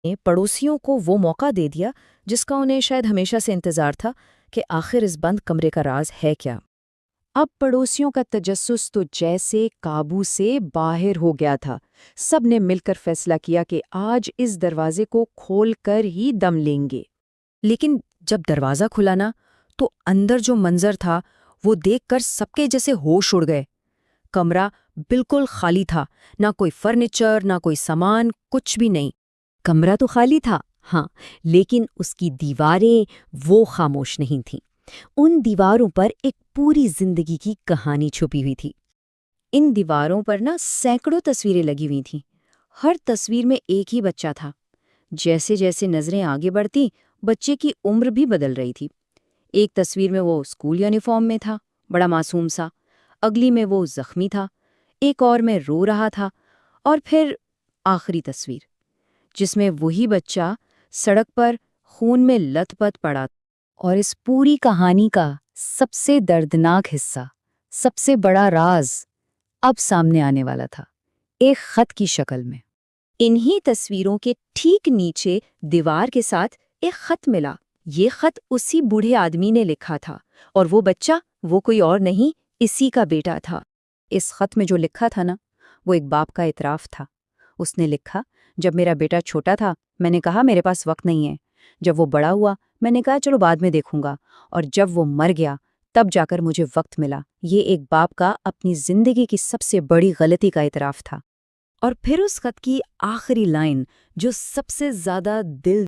ने पड़ोसियों को वो मौका दे दिया जिसका उन्हें शायद हमेशा से इंतजार था कि आखिर इस बंद कमरे का राज है क्या। अब पड़ोसियों का तजस्सुस तो जैसे काबू से बाहर हो गया था। सबने मिलकर फैसला किया कि आज इस दरवाजे को खोलकर ही दम लेंगे। लेकिन जब दरवाज़ा खुला ना, तो अंदर जो मंजर था वो देखकर सबके जैसे होश उड़ गए। कमरा बिल्कुल खाली था, ना कोई फर्नीचर ना कोई सामान, कुछ भी नहीं। कमरा तो खाली था, हाँ, लेकिन उसकी दीवारें वो खामोश नहीं थीं। उन दीवारों पर एक पूरी जिंदगी की कहानी छुपी हुई थी। इन दीवारों पर ना सैकड़ों तस्वीरें लगी हुई थीं। हर तस्वीर में एक ही बच्चा था। जैसे जैसे नजरें आगे बढ़ती, बच्चे की उम्र भी बदल रही थी। एक तस्वीर में वो स्कूल यूनिफॉर्म में था, बड़ा मासूम सा। अगली में वो जख्मी था, एक और में रो रहा था। और फिर आखिरी तस्वीर, जिसमें वही बच्चा सड़क पर खून में लथपथ पड़ा। और इस पूरी कहानी का सबसे दर्दनाक हिस्सा, सबसे बड़ा राज अब सामने आने वाला था, एक खत की शक्ल में। इन्हीं तस्वीरों के ठीक नीचे दीवार के साथ एक खत मिला। ये खत उसी बूढ़े आदमी ने लिखा था, और वो बच्चा वो कोई और नहीं, इसी का बेटा था। इस खत में जो लिखा था ना, वो एक बाप का इतराफ था। उसने लिखा, जब मेरा बेटा छोटा था मैंने कहा मेरे पास वक्त नहीं है। जब वो बड़ा हुआ मैंने कहा चलो बाद में देखूंगा। और जब वो मर गया तब जाकर मुझे वक्त मिला। ये एक बाप का अपनी जिंदगी की सबसे बड़ी गलती का इतराफ था। और फिर उस खत की आखिरी लाइन जो सबसे ज्यादा दिल